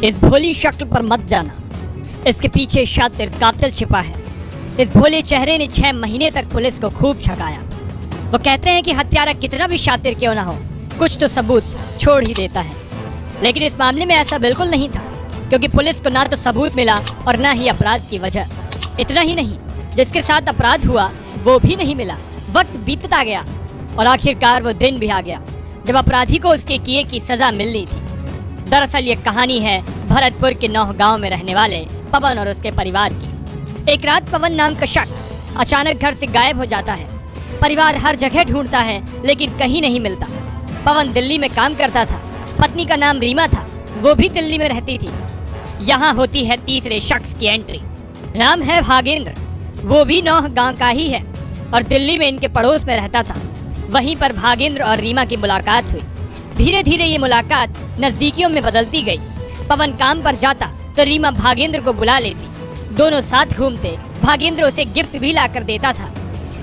इस भोली शक्ल पर मत जाना, इसके पीछे शातिर कातिल छिपा है। इस भोले चेहरे ने 6 महीने तक पुलिस को खूब छकाया। वो कहते हैं कि हत्यारा कितना भी शातिर क्यों ना हो, कुछ तो सबूत छोड़ ही देता है। लेकिन इस मामले में ऐसा बिल्कुल नहीं था, क्योंकि पुलिस को ना तो सबूत मिला और ना ही अपराध की वजह। इतना ही नहीं, जिसके साथ अपराध हुआ वो भी नहीं मिला। वक्त बीतता गया और आखिरकार वो दिन भी आ गया जब अपराधी को उसके किए की सजा मिलनी थी। दरअसल ये कहानी है भरतपुर के नौह गांव में रहने वाले पवन और उसके परिवार की। एक रात पवन नाम का शख्स अचानक घर से गायब हो जाता है। परिवार हर जगह ढूंढता है लेकिन कहीं नहीं मिलता। पवन दिल्ली में काम करता था, पत्नी का नाम रीमा था, वो भी दिल्ली में रहती थी। यहाँ होती है तीसरे शख्स की एंट्री। नाम है भागेंद्र, वो भी नौह गांव का ही है और दिल्ली में इनके पड़ोस में रहता था। वहीं पर भागेंद्र और रीमा की मुलाकात हुई। धीरे धीरे ये मुलाकात नजदीकियों में बदलती गई। पवन काम पर जाता तो रीमा भागेंद्र को बुला लेती। दोनों साथ घूमते, भागेंद्र उसे गिफ्ट भी ला कर देता था।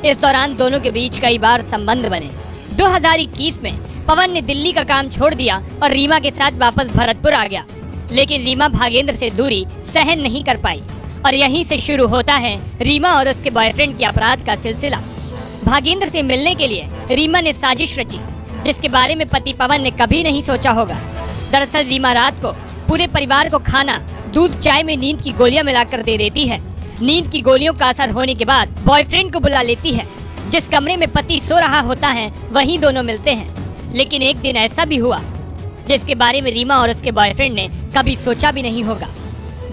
इस दौरान दोनों के बीच कई बार संबंध बने। 2021 में पवन ने दिल्ली का काम छोड़ दिया और रीमा के साथ वापस भरतपुर आ गया। लेकिन रीमा भागेंद्र से दूरी सहन नहीं कर पाई और यहीं से शुरू होता है रीमा और उसके बॉयफ्रेंड के अपराध का सिलसिला। भागेंद्र से मिलने के लिए रीमा ने साजिश रची, जिसके बारे में पति पवन ने कभी नहीं सोचा होगा। दरअसल रीमा रात को पूरे परिवार को खाना, दूध, चाय में नींद की गोलियां मिलाकर दे देती है। नींद की गोलियों का असर होने के बाद बॉयफ्रेंड को बुला लेती है। जिस कमरे में पति सो रहा होता है वहीं दोनों मिलते हैं। लेकिन एक दिन ऐसा भी हुआ जिसके बारे में रीमा और उसके बॉयफ्रेंड ने कभी सोचा भी नहीं होगा।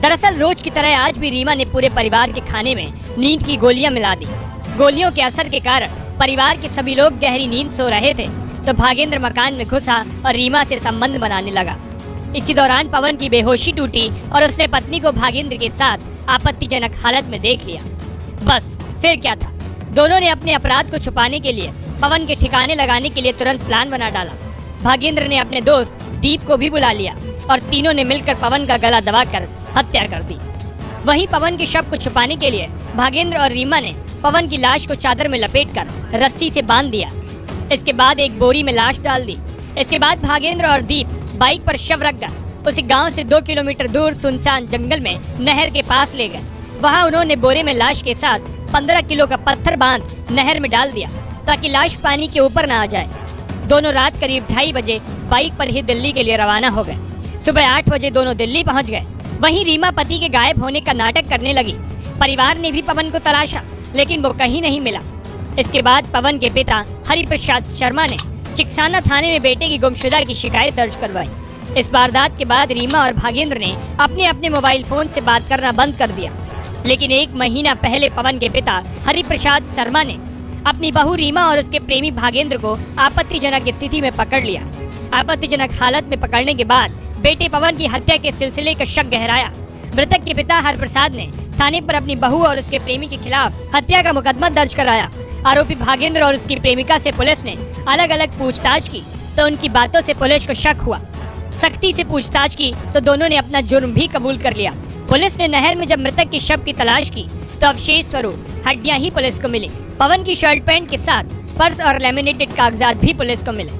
दरअसल रोज की तरह आज भी रीमा ने पूरे परिवार के खाने में नींद की गोलियां मिला दी। गोलियों के असर के कारण परिवार के सभी लोग गहरी नींद सो रहे थे तो भागेंद्र मकान में घुसा और रीमा से संबंध बनाने लगा। इसी दौरान पवन की बेहोशी टूटी और उसने पत्नी को भागेंद्र के साथ आपत्तिजनक हालत में देख लिया। बस फिर क्या था, दोनों ने अपने अपराध को छुपाने के लिए पवन के ठिकाने लगाने के लिए तुरंत प्लान बना डाला। भागेंद्र ने अपने दोस्त दीप को भी बुला लिया और तीनों ने मिलकर पवन का गला दबाकर हत्या कर दी। वहीं पवन के शव को छुपाने के लिए भागेंद्र और रीमा ने पवन की लाश को चादर में लपेटकर रस्सी से बांध दिया। इसके बाद एक बोरी में लाश डाल दी। इसके बाद भागेंद्र और दीप बाइक पर शव रखकर उसे गांव से 2 किलोमीटर दूर सुनसान जंगल में नहर के पास ले गए। वहां उन्होंने बोरे में लाश के साथ 15 किलो का पत्थर बांध नहर में डाल दिया ताकि लाश पानी के ऊपर न आ जाए। दोनों रात करीब 2:30 बजे बाइक पर ही दिल्ली के लिए रवाना हो गए। सुबह 8 बजे दोनों दिल्ली पहुंच गए। वहीं रीमा पति के गायब होने का नाटक करने लगी। परिवार ने भी पवन को तलाशा लेकिन वो कहीं नहीं मिला। इसके बाद पवन के पिता हरिप्रसाद शर्मा ने चिकसाना थाने में बेटे की गुमशुदा की शिकायत दर्ज करवाई। इस वारदात के बाद रीमा और भागेंद्र ने अपने अपने मोबाइल फोन से बात करना बंद कर दिया। लेकिन 1 महीना पहले पवन के पिता हरिप्रसाद शर्मा ने अपनी बहू रीमा और उसके प्रेमी भागेंद्र को आपत्तिजनक स्थिति में पकड़ लिया। आपत्तिजनक हालत में पकड़ने के बाद बेटे पवन की हत्या के सिलसिले का शक गहराया। मृतक के पिता हरप्रसाद ने थाने पर अपनी बहू और उसके प्रेमी के खिलाफ हत्या का मुकदमा दर्ज कराया। आरोपी भागेंद्र और उसकी प्रेमिका से पुलिस ने अलग अलग पूछताछ की तो उनकी बातों से पुलिस को शक हुआ। सख्ती से पूछताछ की तो दोनों ने अपना जुर्म भी कबूल कर लिया। पुलिस ने नहर में जब मृतक के शव की तलाश की तो अवशेष स्वरूप हड्डियां ही पुलिस को मिली। पवन की शर्ट पैंट के साथ पर्स और लेमिनेटेड कागजात भी पुलिस को मिले।